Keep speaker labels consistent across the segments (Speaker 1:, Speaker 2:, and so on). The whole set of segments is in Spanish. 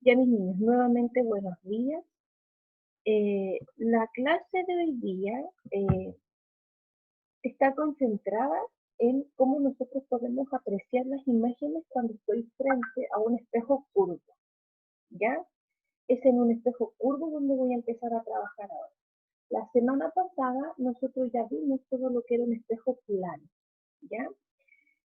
Speaker 1: Ya mis niños, nuevamente buenos días. La clase de hoy día está concentrada en cómo nosotros podemos apreciar las imágenes cuando estoy frente a un espejo curvo, ¿ya? Es en un espejo curvo donde voy a empezar a trabajar ahora. La semana pasada nosotros ya vimos todo lo que era un espejo plano, ¿ya?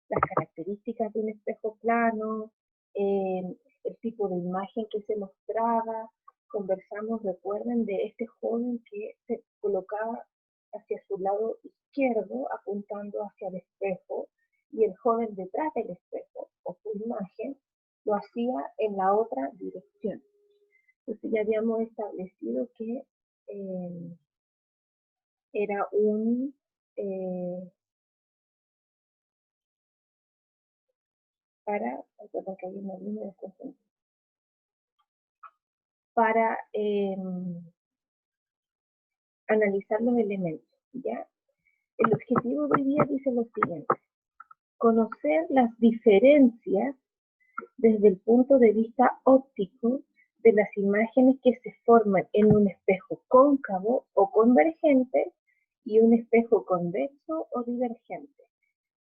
Speaker 1: Las características de un espejo plano, eh, el tipo de imagen que se mostraba. Conversamos, recuerden, de este joven que se colocaba hacia su lado izquierdo, apuntando hacia el espejo, y el joven detrás del espejo, o su imagen, lo hacía en la otra dirección. Entonces ya habíamos establecido que eh, era un... Eh, para analizar los elementos, ¿ya? El objetivo de hoy día dice lo siguiente: conocer las diferencias desde el punto de vista óptico de las imágenes que se forman en un espejo cóncavo o convergente y un espejo convexo o divergente.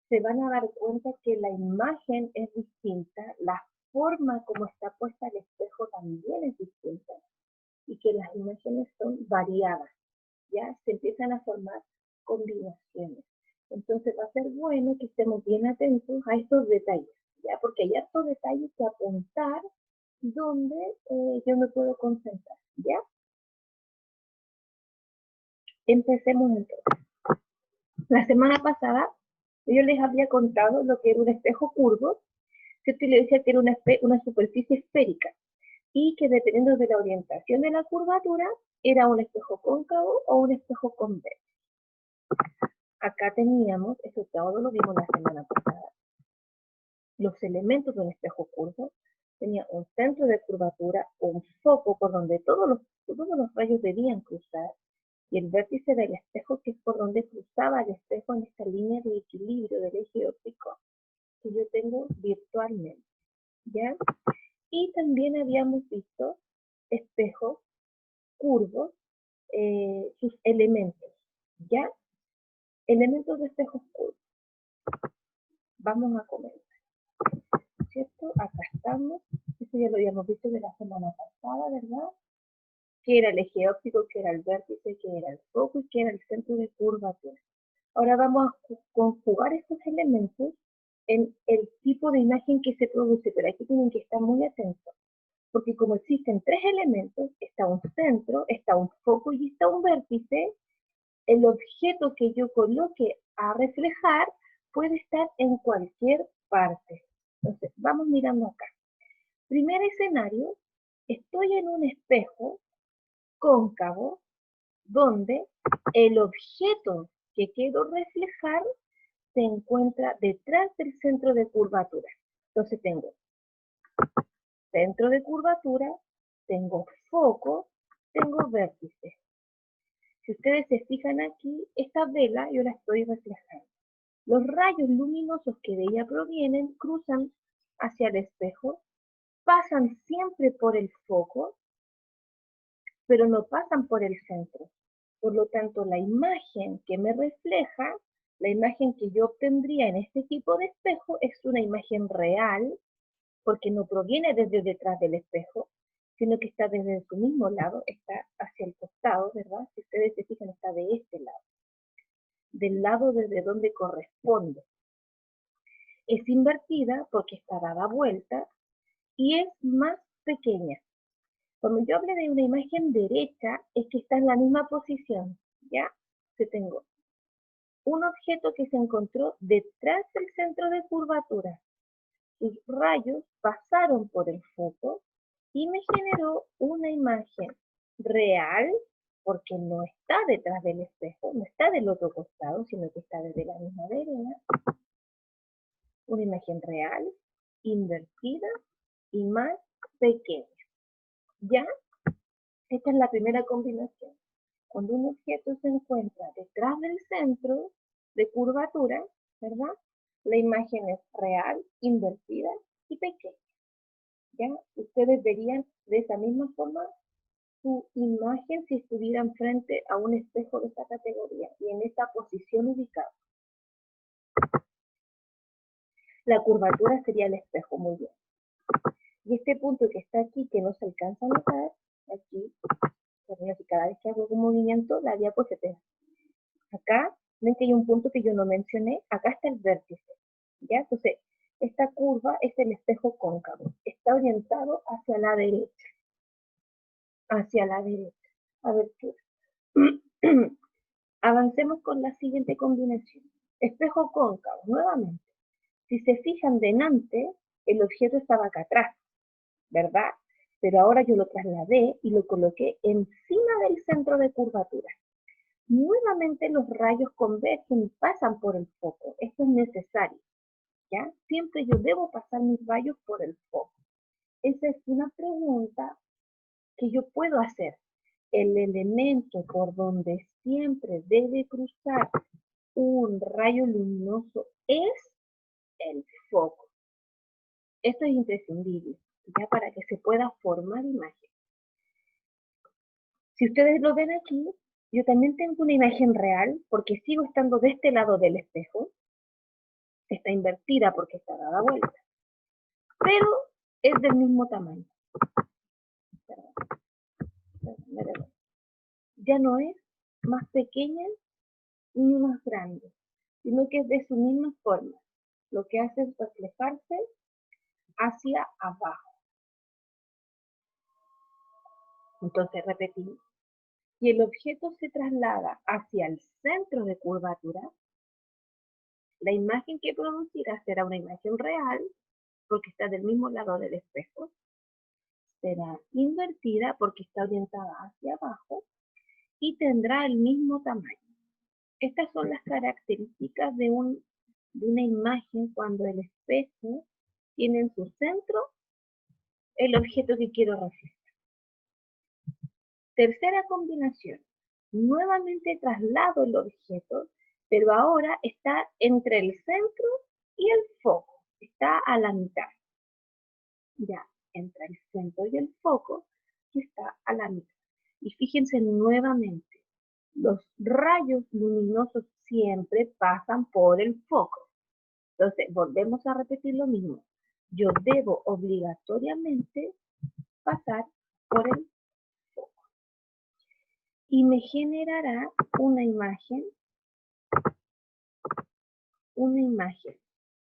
Speaker 1: Se van a dar cuenta que la imagen es distinta, la forma como está puesta el espejo también es distinta y que las imágenes son variadas, ya se empiezan a formar combinaciones. Entonces va a ser bueno que estemos bien atentos a estos detalles, ya, porque hay estos detalles que apuntar donde yo me puedo concentrar, ya. Empecemos entonces. La semana pasada yo les había contado lo que era un espejo curvo, que usted le decía que era una superficie esférica y que dependiendo de la orientación de la curvatura era un espejo cóncavo o un espejo convexo. Acá teníamos, eso todo lo vimos la semana pasada, los elementos de un espejo curvo. Tenía un centro de curvatura, un foco por donde todos los rayos debían cruzar, y el vértice del espejo, que es por donde cruzaba el espejo en esta línea de equilibrio del eje óptico que yo tengo virtualmente, ¿ya? Y también habíamos visto espejos curvos, sus elementos, ¿ya? Elementos de espejos curvos. Vamos a comenzar, ¿cierto? Acá estamos. Eso ya lo habíamos visto de la semana pasada, ¿verdad? Que era el eje óptico, que era el vértice, que era el foco y que era el centro de curvatura. Ahora vamos a conjugar estos elementos en el tipo de imagen que se produce, pero aquí tienen que estar muy atentos, porque como existen tres elementos, está un centro, está un foco y está un vértice, el objeto que yo coloque a reflejar puede estar en cualquier parte. Entonces, vamos mirando acá. Primer escenario, estoy en un espejo cóncavo donde el objeto que quiero reflejar se encuentra detrás del centro de curvatura. Entonces tengo centro de curvatura, tengo foco, tengo vértice. Si ustedes se fijan aquí, esta vela yo la estoy reflejando. Los rayos luminosos que de ella provienen cruzan hacia el espejo, pasan siempre por el foco, pero no pasan por el centro. Por lo tanto, la imagen que me refleja, la imagen que yo obtendría en este tipo de espejo es una imagen real, porque no proviene desde detrás del espejo, sino que está desde su mismo lado, está hacia el costado, ¿verdad? Si ustedes se fijan, está de este lado, del lado desde donde corresponde. Es invertida porque está dada vuelta y es más pequeña. Cuando yo hable de una imagen derecha, es que está en la misma posición, ¿ya? Que tengo un objeto que se encontró detrás del centro de curvatura. Sus rayos pasaron por el foco y me generó una imagen real, porque no está detrás del espejo, no está del otro costado, sino que está desde la misma vereda. Una imagen real, invertida y más pequeña. ¿Ya? Esta es la primera combinación. Cuando un objeto se encuentra detrás del centro de curvatura, ¿verdad? La imagen es real, invertida y pequeña. ¿ya? Ustedes verían de esa misma forma su imagen si estuvieran frente a un espejo de esta categoría y en esta posición ubicada. La curvatura sería el espejo, muy bien. Y este punto que está aquí, que no se alcanza a notar, aquí, cada vez que hago un movimiento, la diapo se pega. Acá, ven que hay un punto que yo no mencioné, acá está el vértice, ¿ya? Entonces, esta curva es el espejo cóncavo, está orientado hacia la derecha, hacia la derecha. Abertura. Avancemos con la siguiente combinación. Espejo cóncavo, nuevamente. Si se fijan delante, el objeto estaba acá atrás, ¿verdad? Pero ahora yo lo trasladé y lo coloqué encima del centro de curvatura. Nuevamente los rayos convergen y pasan por el foco. Esto es necesario, ¿ya? Siempre yo debo pasar mis rayos por el foco. Esa es una pregunta que yo puedo hacer. El elemento por donde siempre debe cruzar un rayo luminoso es el foco. Esto es imprescindible, ya para que se pueda formar imagen. Si ustedes lo ven aquí, yo también tengo una imagen real porque sigo estando de este lado del espejo. Está invertida porque está dada vuelta, pero es del mismo tamaño. Ya no es más pequeña ni más grande, sino que es de su misma forma. Lo que hace es reflejarse hacia abajo. Entonces repetimos. Si el objeto se traslada hacia el centro de curvatura, la imagen que producirá será una imagen real, porque está del mismo lado del espejo. Será invertida porque está orientada hacia abajo y tendrá el mismo tamaño. Estas son las características de una imagen cuando el espejo tiene en su centro el objeto que quiero reflejar. Tercera combinación. Nuevamente traslado el objeto, pero ahora está entre el centro y el foco. Está a la mitad. Ya, entre el centro y el foco, que está a la mitad. Y fíjense nuevamente, los rayos luminosos siempre pasan por el foco. Entonces, volvemos a repetir lo mismo. Yo debo obligatoriamente pasar por el foco. Y me generará una imagen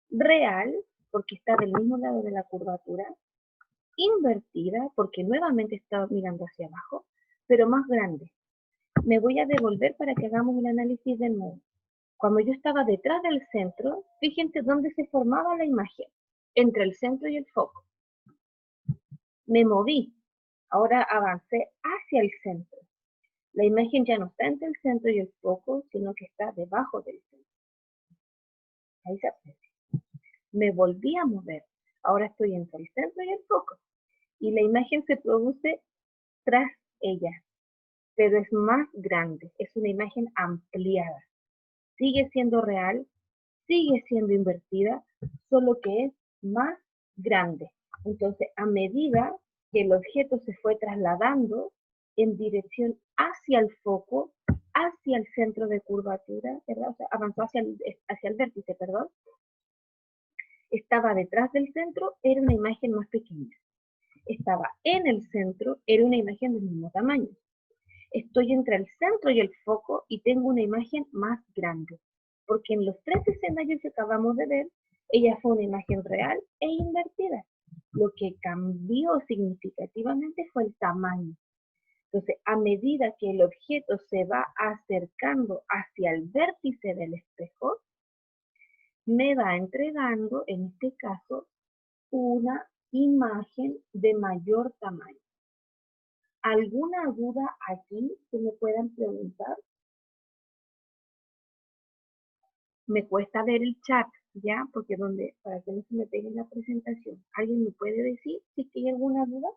Speaker 1: real, porque está del mismo lado de la curvatura, invertida, porque nuevamente está mirando hacia abajo, pero más grande. Me voy a devolver para que hagamos el análisis de nuevo. Cuando yo estaba detrás del centro, fíjense dónde se formaba la imagen, entre el centro y el foco. Me moví, ahora avancé hacia el centro. La imagen ya no está entre el centro y el foco, sino que está debajo del centro. Ahí se aprecia. Me volví a mover, ahora estoy entre el centro y el foco. Y la imagen se produce tras ella, pero es más grande, es una imagen ampliada. Sigue siendo real, sigue siendo invertida, solo que es más grande. Entonces, a medida que el objeto se fue trasladando en dirección hacia el foco, hacia el centro de curvatura, ¿verdad? O sea, avanzó hacia el vértice, perdón, estaba detrás del centro, era una imagen más pequeña. Estaba en el centro, era una imagen del mismo tamaño. Estoy entre el centro y el foco y tengo una imagen más grande, porque en los tres escenarios que acabamos de ver, ella fue una imagen real e invertida. Lo que cambió significativamente fue el tamaño. Entonces, a medida que el objeto se va acercando hacia el vértice del espejo, me va entregando, en este caso, una imagen de mayor tamaño. ¿Alguna duda aquí que me puedan preguntar? Me cuesta ver el chat, ¿ya? Porque para que no se me pegue la presentación. ¿Alguien me puede decir si tiene alguna duda?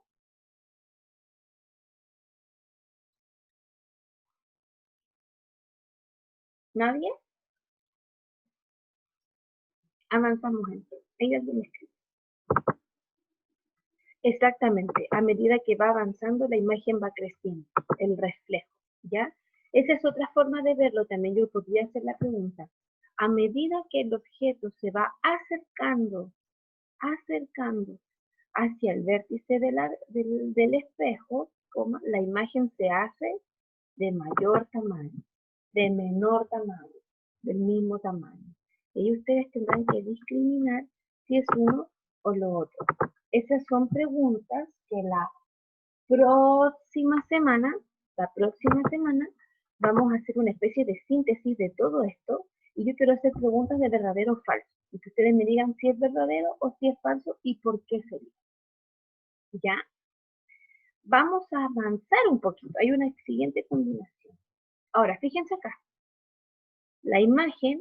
Speaker 1: ¿Nadie? Avanzamos entonces. ¿Hay alguien escrito? Exactamente, a medida que va avanzando la imagen va creciendo, el reflejo, ¿ya? Esa es otra forma de verlo también, yo podría hacer la pregunta. A medida que el objeto se va acercando hacia el vértice del espejo, la imagen se hace de mayor tamaño, de menor tamaño, del mismo tamaño. Y ustedes tendrán que discriminar si es uno o lo otro. Esas son preguntas que la próxima semana, vamos a hacer una especie de síntesis de todo esto y yo quiero hacer preguntas de verdadero o falso. Y que ustedes me digan si es verdadero o si es falso y por qué sería. ¿Ya? Vamos a avanzar un poquito. Hay una siguiente combinación. Ahora, fíjense acá. La imagen,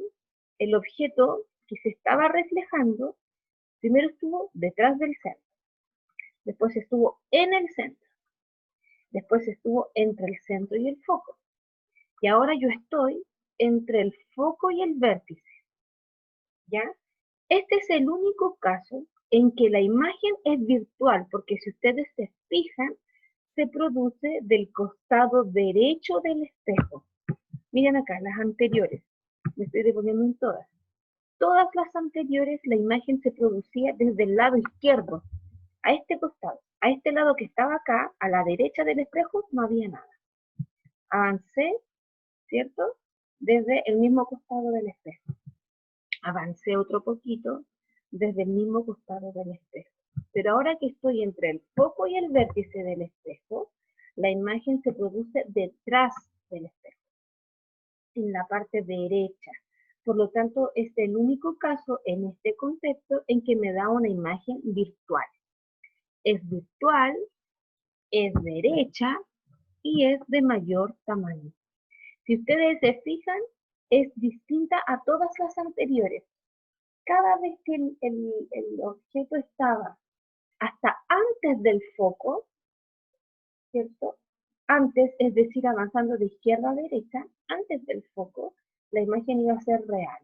Speaker 1: el objeto que se estaba reflejando, primero estuvo detrás del centro, después estuvo en el centro, después estuvo entre el centro y el foco. Y ahora yo estoy entre el foco y el vértice, ¿ya? Este es el único caso en que la imagen es virtual, porque si ustedes se fijan, se produce del costado derecho del espejo. Miren acá, las anteriores, me estoy devolviendo en todas. Todas las anteriores, la imagen se producía desde el lado izquierdo, a este costado. A este lado que estaba acá, a la derecha del espejo, no había nada. Avancé, ¿cierto? Desde el mismo costado del espejo. Avancé otro poquito desde el mismo costado del espejo. Pero ahora que estoy entre el foco y el vértice del espejo, la imagen se produce detrás del espejo, en la parte derecha. Por lo tanto, es el único caso en este contexto en que me da una imagen virtual. Es virtual, es derecha y es de mayor tamaño. Si ustedes se fijan, es distinta a todas las anteriores. Cada vez que el objeto estaba hasta antes del foco, ¿cierto? Antes, es decir, avanzando de izquierda a derecha, antes del foco, la imagen iba a ser real,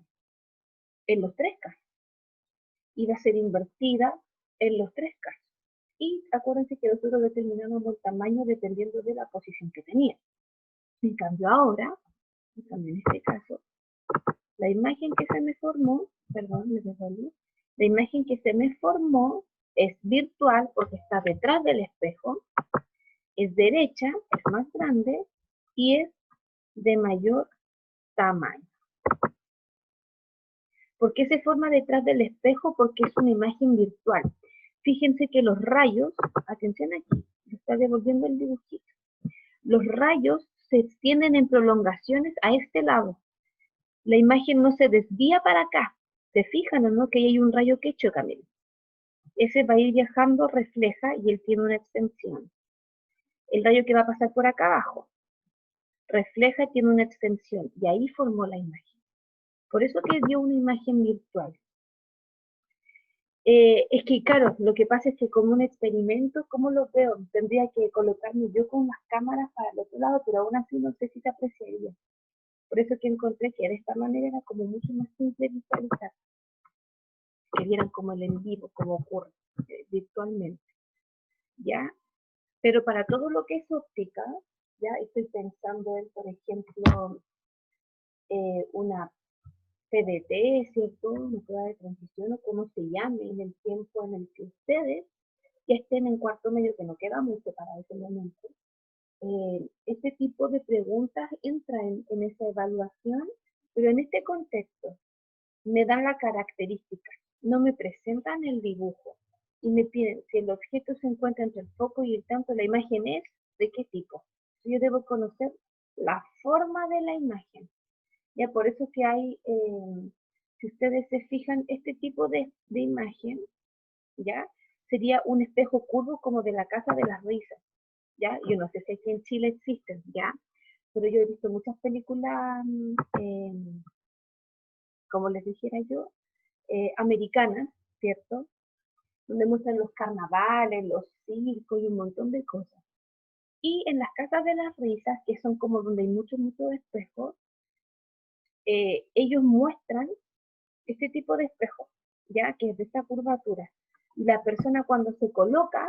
Speaker 1: en los tres casos. Iba a ser invertida en los tres casos. Y acuérdense que nosotros determinamos el tamaño dependiendo de la posición que tenía. En cambio ahora, en este caso, la imagen que se me formó, perdón, me devolví, la imagen que se me formó es virtual porque está detrás del espejo, es derecha, es más grande y es de mayor tamaño. ¿Por qué se forma detrás del espejo? Porque es una imagen virtual. Fíjense que los rayos, atención aquí, me está devolviendo el dibujito. Los rayos se extienden en prolongaciones a este lado. La imagen no se desvía para acá. ¿Se fijan o no que ahí hay un rayo que choca? Miren. Ese va a ir viajando, refleja y él tiene una extensión. El rayo que va a pasar por acá abajo, refleja y tiene una extensión. Y ahí formó la imagen. Por eso que dio una imagen virtual. Es que, claro, lo que pasa es que como un experimento, ¿cómo lo veo? Tendría que colocarme yo con las cámaras para el otro lado, pero aún así no sé si se apreciaría. Por eso que encontré que de esta manera era como mucho más simple visualizar. Que vieran como el en vivo, como ocurre virtualmente. ¿Ya? Pero para todo lo que es óptica, ya estoy pensando en, por ejemplo, una PDT, ¿cierto? Una prueba de transición o como se llame en el tiempo en el que ustedes ya estén en cuarto medio, que no queda mucho para ese momento. Este tipo de preguntas entra en esa evaluación, pero en este contexto me dan la característica, no me presentan el dibujo y me piden si el objeto se encuentra entre el foco y el tanto, la imagen es de qué tipo. Yo debo conocer la forma de la imagen. Ya por eso que hay, si ustedes se fijan, este tipo de imagen, ¿ya? Sería un espejo curvo como de la Casa de las Risas, ¿ya? Yo no sé si aquí en Chile existen, ¿ya? Pero yo he visto muchas películas, como les dijera yo, americanas, ¿cierto? Donde muestran los carnavales, los circos y un montón de cosas. Y en las casas de las risas, que son como donde hay muchos espejos, ellos muestran este tipo de espejo, ya que es de esta curvatura. Y la persona cuando se coloca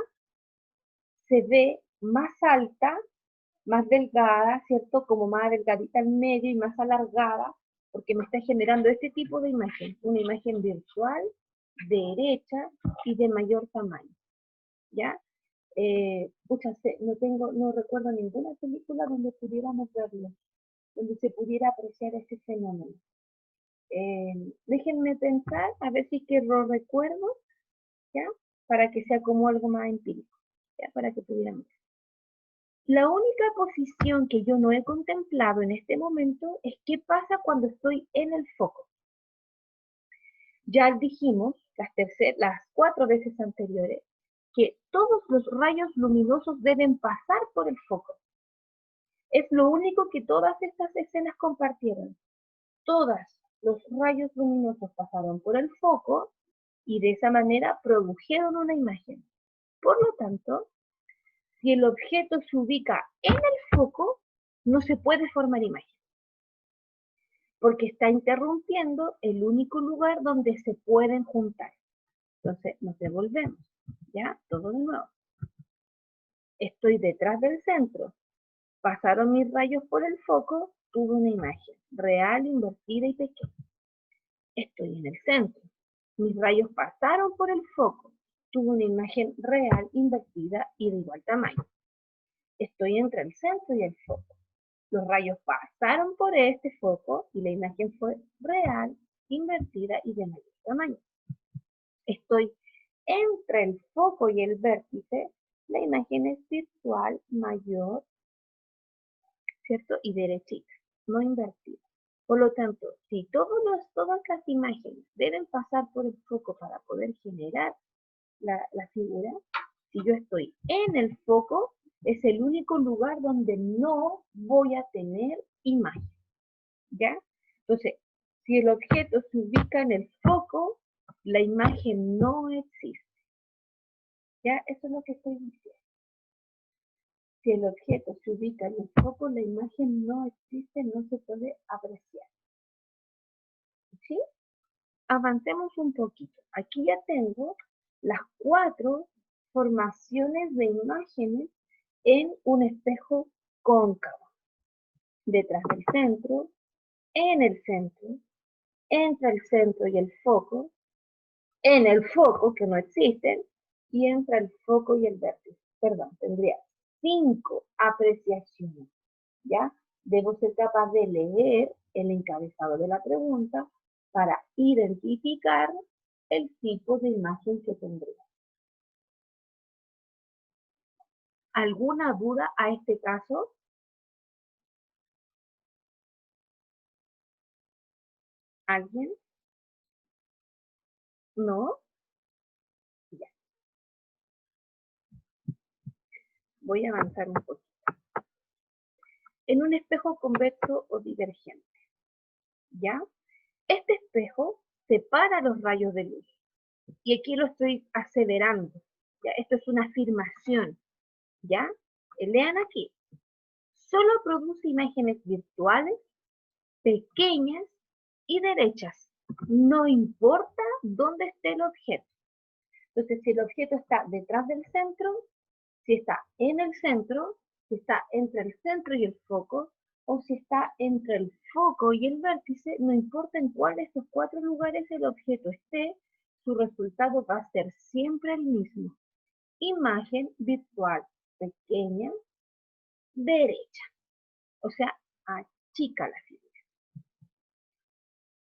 Speaker 1: se ve más alta, más delgada, ¿cierto? Como más delgadita al medio y más alargada, porque me está generando este tipo de imagen, una imagen virtual, derecha y de mayor tamaño, ¿ya? No recuerdo ninguna película donde pudiéramos verlo, donde se pudiera apreciar este fenómeno. Déjenme pensar, a ver si es que lo recuerdo, ¿ya? Para que sea como algo más empírico, ¿ya? Para que pudiéramos. La única posición que yo no he contemplado en este momento es qué pasa cuando estoy en el foco. Ya dijimos las 4 veces anteriores que todos los rayos luminosos deben pasar por el foco. Es lo único que todas estas escenas compartieron. Todos los rayos luminosos pasaron por el foco y de esa manera produjeron una imagen. Por lo tanto, si el objeto se ubica en el foco, no se puede formar imagen, porque está interrumpiendo el único lugar donde se pueden juntar. Entonces, nos devolvemos, ¿ya? Todo de nuevo. Estoy detrás del centro. Pasaron mis rayos por el foco, tuve una imagen real, invertida y pequeña. Estoy en el centro. Mis rayos pasaron por el foco, tuve una imagen real, invertida y de igual tamaño. Estoy entre el centro y el foco. Los rayos pasaron por este foco y la imagen fue real, invertida y de mayor tamaño. Estoy entre el foco y el vértice, la imagen es virtual, mayor, ¿cierto? Y derechita, no invertida. Por lo tanto, si todas las imágenes deben pasar por el foco para poder generar la figura, si yo estoy en el foco, es el único lugar donde no voy a tener imagen, ¿ya? Entonces, si el objeto se ubica en el foco, la imagen no existe, ¿ya? Eso es lo que estoy diciendo. Si el objeto se ubica en el foco, la imagen no existe, no se puede apreciar, ¿sí? Avancemos un poquito. Aquí ya tengo las 4 formaciones de imágenes en un espejo cóncavo. Detrás del centro, en el centro, entre el centro y el foco, en el foco, que no existen, y entre el foco y el vértice. Perdón, tendría 5 apreciaciones, ¿ya? Debo ser capaz de leer el encabezado de la pregunta para identificar el tipo de imagen que tendría. ¿Alguna duda a este caso? ¿Alguien? ¿No? Ya. Voy a avanzar un poquito. En un espejo convexo o divergente, ¿ya? Este espejo separa los rayos de luz. Y aquí lo estoy acelerando, ¿ya? Esto es una afirmación, ¿ya? Lean aquí. Solo produce imágenes virtuales, pequeñas y derechas. No importa dónde esté el objeto. Entonces, si el objeto está detrás del centro, si está en el centro, si está entre el centro y el foco, o si está entre el foco y el vértice, no importa en cuál de estos 4 lugares el objeto esté, su resultado va a ser siempre el mismo. Imagen virtual pequeña, derecha. O sea, achica la figura.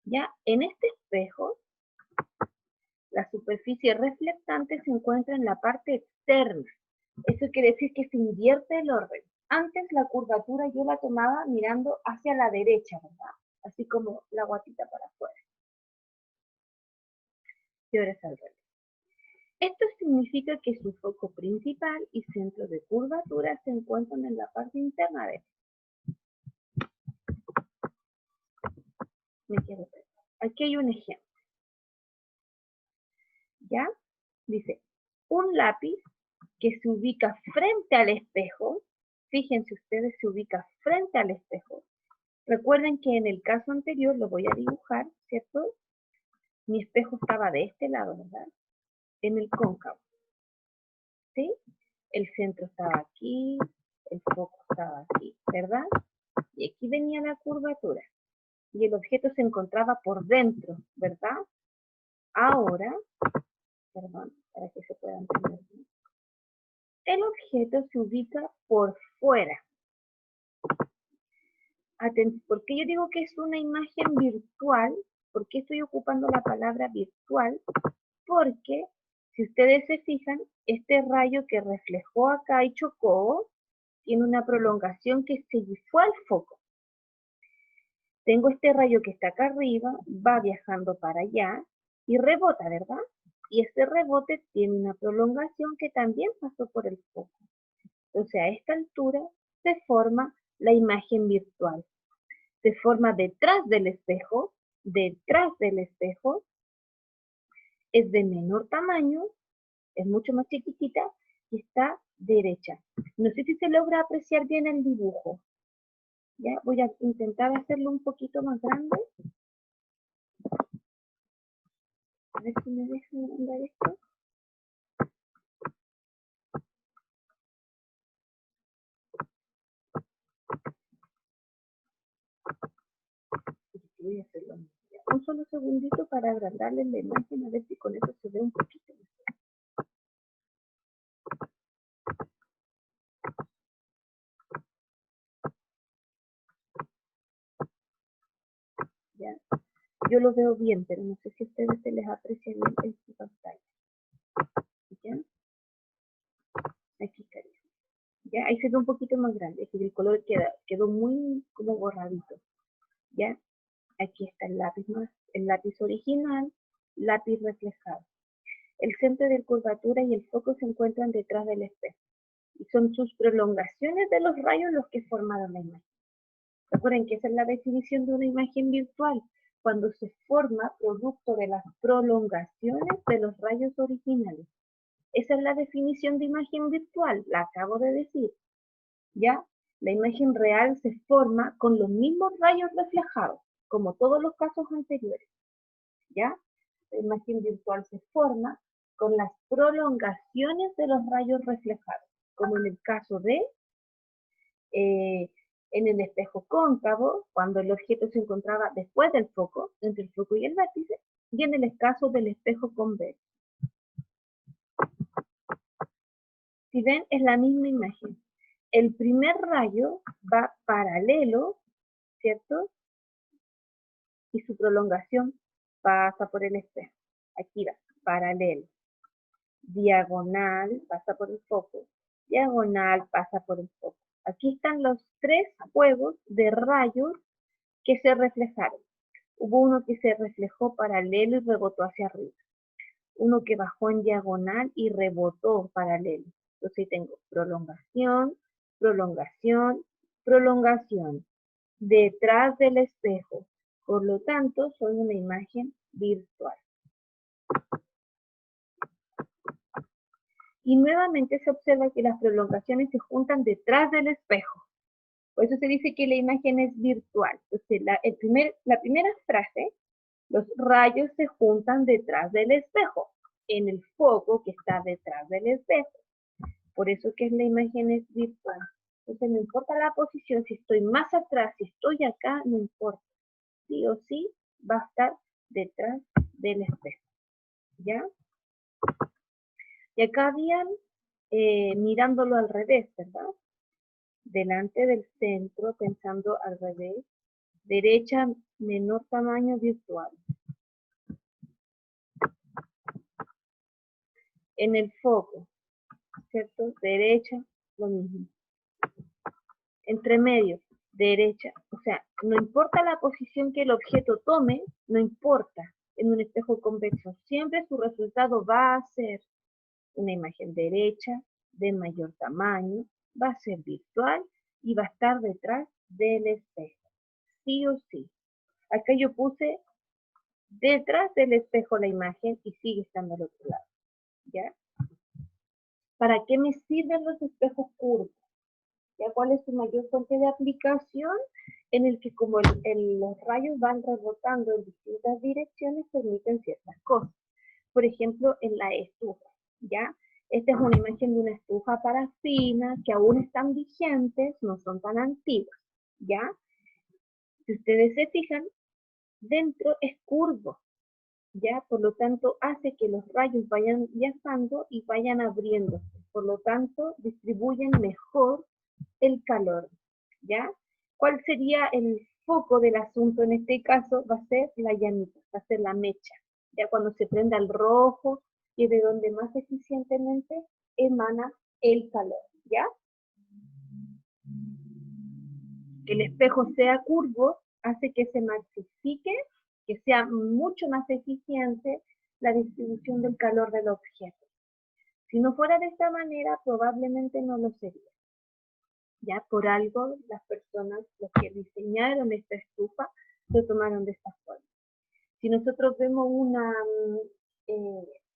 Speaker 1: Ya en este espejo, la superficie reflectante se encuentra en la parte externa. Eso quiere decir que se invierte el orden. Antes la curvatura yo la tomaba mirando hacia la derecha, ¿verdad? Así como la guatita para afuera. Y ahora es al revés. Esto significa que su foco principal y centro de curvatura se encuentran en la parte interna de él. Me quiero ver. Aquí hay un ejemplo. ¿Ya? Dice, un lápiz que se ubica frente al espejo, fíjense ustedes, se ubica frente al espejo. Recuerden que en el caso anterior, lo voy a dibujar, ¿cierto? Mi espejo estaba de este lado, ¿verdad? En el cóncavo, ¿sí? El centro estaba aquí, el foco estaba aquí, ¿verdad? Y aquí venía la curvatura. Y el objeto se encontraba por dentro, ¿verdad? Ahora, perdón, para que se pueda entender bien, el objeto se ubica por fuera. ¿Por qué yo digo que es una imagen virtual? ¿Por qué estoy ocupando la palabra virtual? Porque, si ustedes se fijan, este rayo que reflejó acá y chocó, tiene una prolongación que se fue al foco. Tengo este rayo que está acá arriba, va viajando para allá y rebota, ¿verdad? Y este rebote tiene una prolongación que también pasó por el foco. Entonces, a esta altura se forma la imagen virtual. Se forma detrás del espejo, es de menor tamaño, es mucho más chiquitita y está derecha. No sé si se logra apreciar bien el dibujo. Ya voy a intentar hacerlo un poquito más grande. A ver si me deja andar esto. Voy a hacerlo. Un solo segundito para agrandarle la imagen, a ver si con eso se ve un poquito mejor. ¿Ya? Yo lo veo bien, pero no sé si a ustedes se les aprecia bien en su pantalla. ¿Ya? Aquí está. ¿Ya? Ahí se ve un poquito más grande, que el color quedó muy como borradito. ¿Ya? Aquí está el lápiz original, lápiz reflejado. El centro de curvatura y el foco se encuentran detrás del espejo. Y son sus prolongaciones de los rayos los que formaron la imagen. Recuerden que esa es la definición de una imagen virtual, cuando se forma producto de las prolongaciones de los rayos originales. Esa es la definición de imagen virtual, la acabo de decir. ¿Ya? La imagen real se forma con los mismos rayos reflejados, como todos los casos anteriores. ¿Ya? La imagen virtual se forma con las prolongaciones de los rayos reflejados, como en el caso de en el espejo cóncavo, cuando el objeto se encontraba después del foco, entre el foco y el vértice, y en el caso del espejo convexo. Si ven, es la misma imagen. El primer rayo va paralelo, ¿cierto? Y su prolongación pasa por el espejo. Aquí va, paralelo. Diagonal pasa por el foco. Diagonal pasa por el foco. Aquí están los tres juegos de rayos que se reflejaron. Hubo uno que se reflejó paralelo y rebotó hacia arriba. Uno que bajó en diagonal y rebotó paralelo. Entonces tengo prolongación, prolongación, prolongación detrás del espejo. Por lo tanto, soy una imagen virtual. Y nuevamente se observa que las prolongaciones se juntan detrás del espejo. Por eso se dice que la imagen es virtual. Entonces, la primera frase, los rayos se juntan detrás del espejo, en el foco que está detrás del espejo. Por eso que la imagen es virtual. Entonces, no importa la posición, si estoy más atrás, si estoy acá, no importa. Sí o sí va a estar detrás del espejo. ¿Ya? Y acá habían, mirándolo al revés, ¿verdad? Delante del centro, pensando al revés, derecha, menor tamaño virtual. En el foco, ¿cierto? Derecha, lo mismo. Entre medio, derecha. O sea, no importa la posición que el objeto tome, no importa en un espejo convexo. Siempre su resultado va a ser una imagen derecha, de mayor tamaño, va a ser virtual y va a estar detrás del espejo. Sí o sí. Acá yo puse detrás del espejo la imagen y sigue estando al otro lado. ¿Ya? ¿Para qué me sirven los espejos curvos? ¿Ya? ¿Cuál es su mayor fuente de aplicación? En el que como los rayos van rebotando en distintas direcciones, permiten ciertas cosas. Por ejemplo, en la estufa, ¿ya? Esta es una imagen de una estufa parafina que aún están vigentes, no son tan antiguas, ¿ya? Si ustedes se fijan, dentro es curvo, ¿ya? Por lo tanto, hace que los rayos vayan viajando y vayan abriéndose. Por lo tanto, distribuyen mejor el calor, ¿ya? ¿Cuál sería el foco del asunto en este caso? Va a ser la llamita, va a ser la mecha. Ya cuando se prenda el rojo, y de donde más eficientemente emana el calor, ¿ya? Que el espejo sea curvo hace que se masifique, que sea mucho más eficiente la distribución del calor del objeto. Si no fuera de esta manera, probablemente no lo sería. Ya por algo las personas, los que diseñaron esta estufa, lo tomaron de esta forma. Si nosotros vemos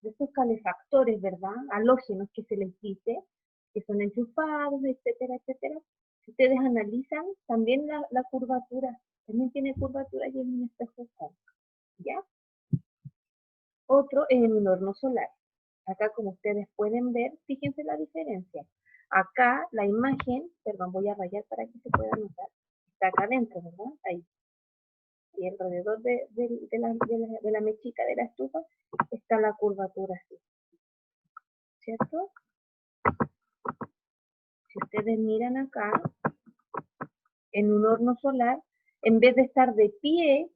Speaker 1: de estos calefactores, ¿verdad? Halógenos que se les dice, que son enchufados, etcétera, etcétera. Si ustedes analizan, también la curvatura, también tiene curvatura y es un espejo cóncavo, ¿ya? Otro en un horno solar. Acá, como ustedes pueden ver, fíjense la diferencia. Acá la imagen, perdón, voy a rayar para que se pueda notar, está acá adentro, ¿verdad? Ahí. Y alrededor de la mechita de la estufa está la curvatura así, ¿cierto? Si ustedes miran acá, en un horno solar, en vez de estar de pie,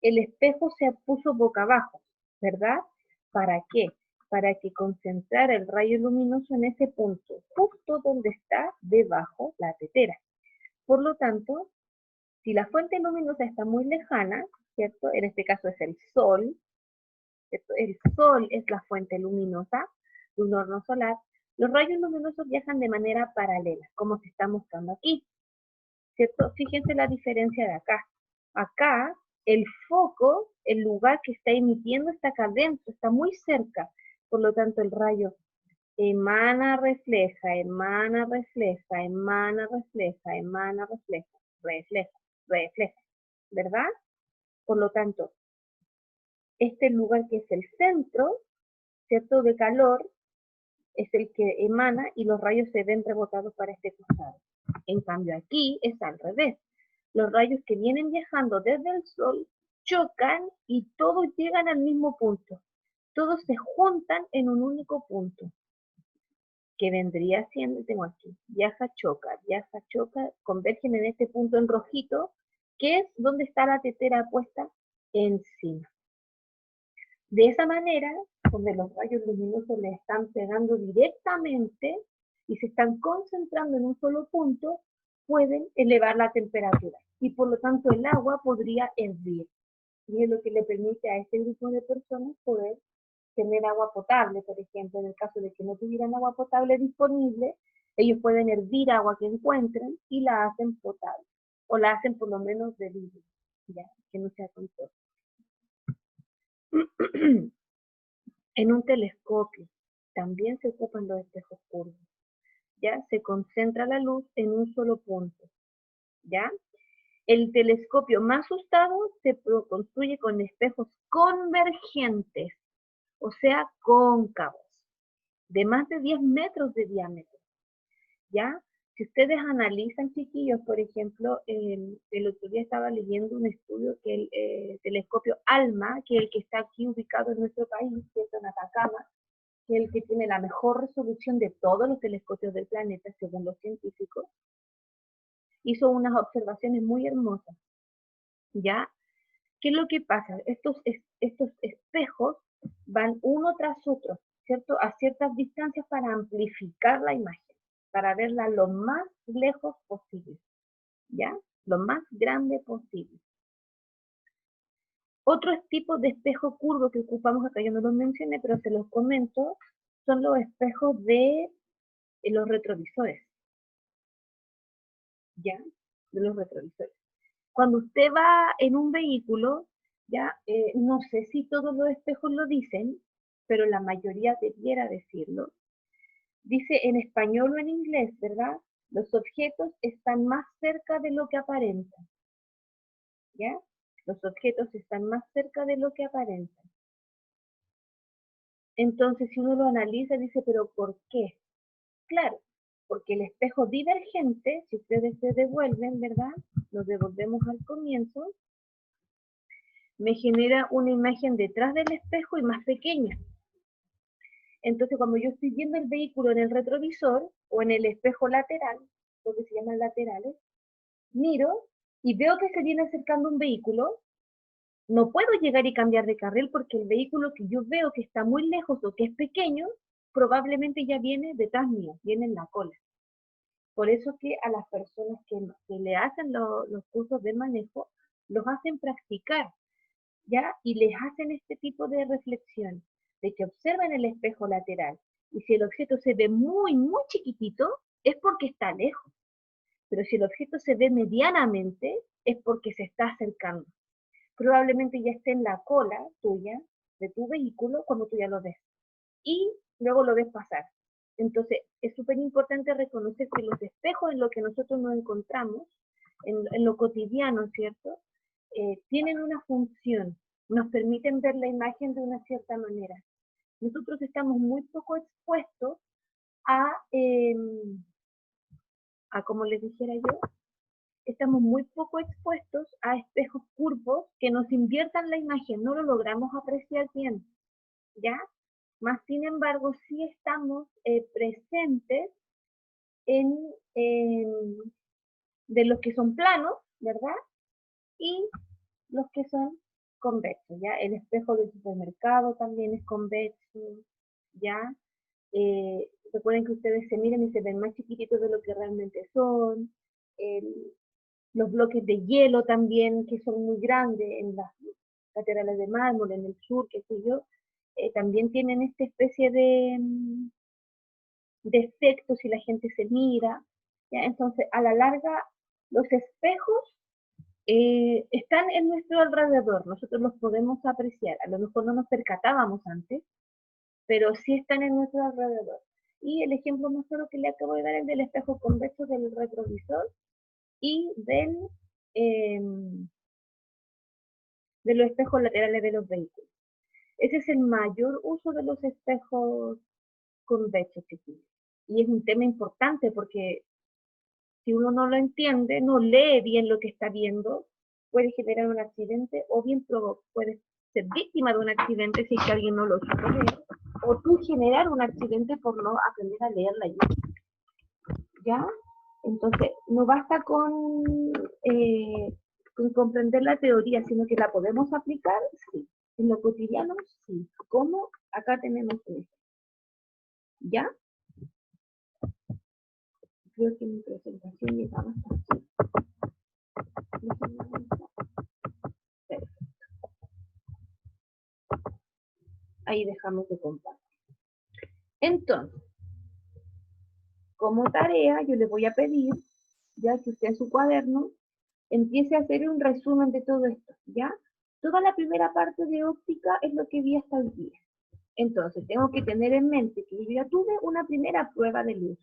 Speaker 1: el espejo se puso boca abajo, ¿verdad? ¿Para qué? Para que concentrara el rayo luminoso en ese punto, justo donde está debajo la tetera. Por lo tanto, si la fuente luminosa está muy lejana, ¿cierto? En este caso es el sol, ¿cierto? El sol es la fuente luminosa de un horno solar. Los rayos luminosos viajan de manera paralela, como se está mostrando aquí, ¿cierto? Fíjense la diferencia de acá. Acá, el foco, el lugar que está emitiendo está acá adentro, está muy cerca. Por lo tanto, el rayo emana, refleja, emana, refleja, emana, refleja, emana, refleja, refleja, refleja, ¿verdad? Por lo tanto, este lugar que es el centro, ¿cierto? De calor, es el que emana y los rayos se ven rebotados para este costado. En cambio aquí es al revés. Los rayos que vienen viajando desde el sol chocan y todos llegan al mismo punto. Todos se juntan en un único punto, que vendría siendo, tengo aquí, viaja, choca, convergen en este punto en rojito, que es donde está la tetera puesta encima. De esa manera, donde los rayos luminosos le están pegando directamente y se están concentrando en un solo punto, pueden elevar la temperatura y por lo tanto el agua podría hervir. Y es lo que le permite a este grupo de personas poder tener agua potable, por ejemplo, en el caso de que no tuvieran agua potable disponible, ellos pueden hervir agua que encuentren y la hacen potable, o la hacen por lo menos bebible, ya, que no sea con todo. En un telescopio también se ocupan los espejos curvos, ¿ya? Se concentra la luz en un solo punto, ¿ya? El telescopio más usado se construye con espejos convergentes, o sea, cóncavos, de más de 10 metros de diámetro, ¿ya? Si ustedes analizan, chiquillos, por ejemplo, el otro día estaba leyendo un estudio que el telescopio ALMA, que es el que está aquí ubicado en nuestro país, que es en Atacama, que es el que tiene la mejor resolución de todos los telescopios del planeta, según los científicos, hizo unas observaciones muy hermosas, ¿ya? ¿Qué es lo que pasa? Estos espejos van uno tras otro, ¿cierto? A ciertas distancias para amplificar la imagen, para verla lo más lejos posible, ¿ya? Lo más grande posible. Otros tipos de espejo curvo que ocupamos acá, yo no los mencioné, pero se los comento, son los espejos de los retrovisores, ¿ya? De los retrovisores. Cuando usted va en un vehículo, ya, no sé si todos los espejos lo dicen, pero la mayoría debiera decirlo. Dice en español o en inglés, ¿verdad? Los objetos están más cerca de lo que aparentan, ¿ya? Los objetos están más cerca de lo que aparentan. Entonces, si uno lo analiza, dice, ¿pero por qué? Claro, porque el espejo divergente, si ustedes se devuelven, ¿verdad? Nos devolvemos al comienzo, me genera una imagen detrás del espejo y más pequeña. Entonces, cuando yo estoy viendo el vehículo en el retrovisor o en el espejo lateral, lo que se llaman laterales, miro y veo que se viene acercando un vehículo, no puedo llegar y cambiar de carril porque el vehículo que yo veo que está muy lejos o que es pequeño, probablemente ya viene detrás mío, viene en la cola. Por eso que a las personas que le hacen los cursos de manejo, los hacen practicar, ¿ya? Y les hacen este tipo de reflexión, de que observen el espejo lateral. Y si el objeto se ve muy, muy chiquitito, es porque está lejos. Pero si el objeto se ve medianamente, es porque se está acercando. Probablemente ya esté en la cola tuya, de tu vehículo, cuando tú ya lo ves. Y luego lo ves pasar. Entonces, es súper importante reconocer que los espejos en lo que nosotros nos encontramos, en lo cotidiano, ¿cierto? Tienen una función, nos permiten ver la imagen de una cierta manera. Nosotros estamos muy poco expuestos a, como les dijera yo, estamos muy poco expuestos a espejos curvos que nos inviertan la imagen, no lo logramos apreciar bien, ¿ya? Más sin embargo, sí estamos presentes en, de los que son planos, ¿verdad? Y los que son convexos, ¿ya? El espejo del supermercado también es convexo, ¿ya? Recuerden que ustedes se miran y se ven más chiquititos de lo que realmente son. Los bloques de hielo también, que son muy grandes en las laterales de mármol, en el sur, qué sé yo, también tienen esta especie de efecto si la gente se mira, ¿ya? Entonces, a la larga, los espejos están en nuestro alrededor, nosotros los podemos apreciar, a lo mejor no nos percatábamos antes, pero sí están en nuestro alrededor. Y el ejemplo más claro que le acabo de dar es el del espejo convexo del retrovisor y eh, de los espejos laterales de los vehículos. Ese es el mayor uso de los espejos convexos, chiquillos. Y es un tema importante porque si uno no lo entiende, no lee bien lo que está viendo, puede generar un accidente o bien puede ser víctima de un accidente si es que alguien no lo sabe leer, o tú generar un accidente por no aprender a leer la guía. ¿Ya? Entonces, no basta con comprender la teoría, sino que la podemos aplicar, sí. En lo cotidiano, sí. ¿Cómo? Acá tenemos esto. ¿Ya? Creo que mi presentación llegaba hasta aquí. Ahí dejamos de compartir. Entonces, como tarea, yo le voy a pedir, ya que usted en su cuaderno empiece a hacer un resumen de todo esto, ¿ya? Toda la primera parte de óptica es lo que vi hasta el día. Entonces, tengo que tener en mente que yo ya tuve una primera prueba de luz,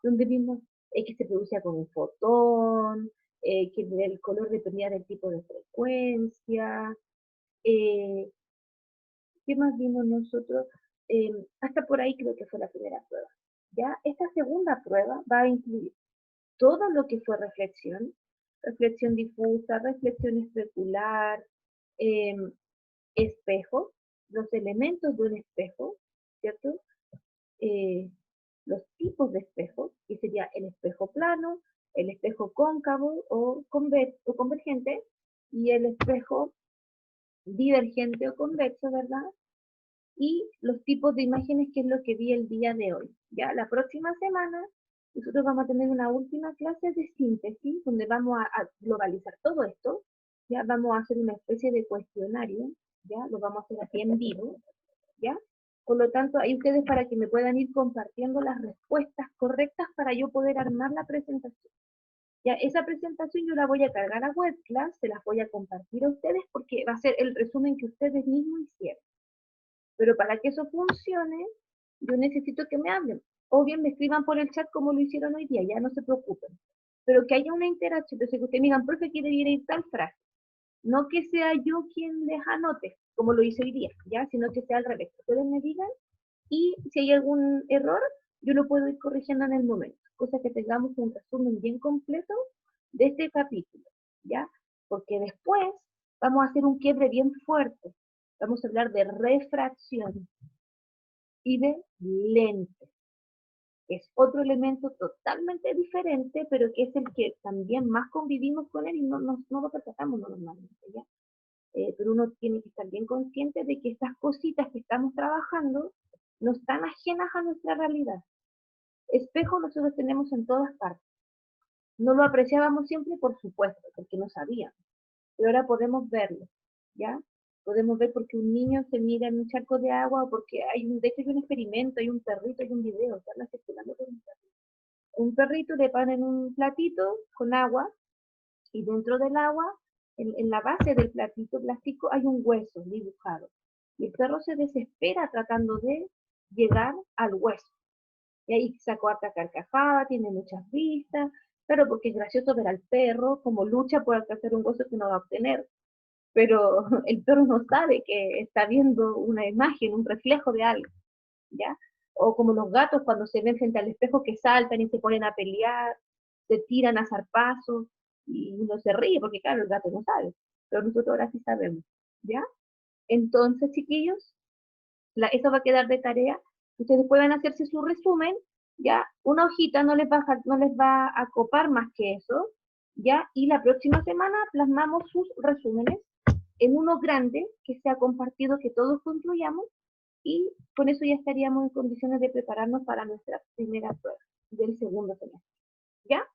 Speaker 1: donde vimos que se producía con un fotón, que el color dependía del tipo de frecuencia, eh, ¿qué más vimos nosotros? Hasta por ahí creo que fue la primera prueba. ¿Ya? Esta segunda prueba va a incluir todo lo que fue reflexión, reflexión difusa, reflexión especular, eh, espejo, los elementos de un espejo, ¿cierto? Eh, los tipos de espejos, que sería el espejo plano, el espejo cóncavo o convergente, y el espejo divergente o convexo, ¿verdad? Y los tipos de imágenes, que es lo que vi el día de hoy. Ya la próxima semana nosotros vamos a tener una última clase de síntesis, donde vamos a globalizar todo esto, ya vamos a hacer una especie de cuestionario, ya lo vamos a hacer aquí en vivo, ¿ya? Por lo tanto, hay ustedes para que me puedan ir compartiendo las respuestas correctas para yo poder armar la presentación. Ya, esa presentación yo la voy a cargar a WebClass, se las voy a compartir a ustedes porque va a ser el resumen que ustedes mismos hicieron. Pero para que eso funcione, yo necesito que me hablen. O bien me escriban por el chat como lo hicieron hoy día, ya no se preocupen. Pero que haya una interacción, entonces que ustedes me digan, profe, quiere ir tal frase. No que sea yo quien les anote, como lo hice hoy día, ¿ya? Sino que sea al revés. Ustedes me digan y si hay algún error, yo lo puedo ir corrigiendo en el momento, cosa que tengamos un resumen bien completo de este capítulo, ¿ya? Porque después vamos a hacer un quiebre bien fuerte. Vamos a hablar de refracción y de lente. Es otro elemento totalmente diferente, pero que es el que también más convivimos con él y no lo percatamos normalmente, ¿ya? Pero uno tiene que estar bien consciente de que estas cositas que estamos trabajando no están ajenas a nuestra realidad. Espejo nosotros tenemos en todas partes. No lo apreciábamos siempre, por supuesto, porque no sabíamos, pero ahora podemos verlo, ¿ya? Podemos ver porque un niño se mira en un charco de agua o porque de hecho hay un experimento, hay un perrito, hay un video, están circulando con un perrito. Un perrito le ponen un platito con agua y dentro del agua, en la base del platito plástico, hay un hueso dibujado. Y el perro se desespera tratando de llegar al hueso. Y ahí sacó harta carcajada, tiene muchas vistas, pero porque es gracioso ver al perro como lucha por alcanzar un hueso que no va a obtener. Pero el perro no sabe que está viendo una imagen, un reflejo de algo, ¿ya? O como los gatos cuando se ven frente al espejo que saltan y se ponen a pelear, se tiran a zarpazos, y uno se ríe porque claro, el gato no sabe, pero nosotros ahora sí sabemos, ¿ya? Entonces, chiquillos, eso va a quedar de tarea. Ustedes pueden hacerse su resumen, ya, una hojita no les va a copar más que eso, ya, y la próxima semana plasmamos sus resúmenes en uno grande que sea compartido, que todos concluyamos, y con eso ya estaríamos en condiciones de prepararnos para nuestra primera prueba del segundo semestre. ¿Ya?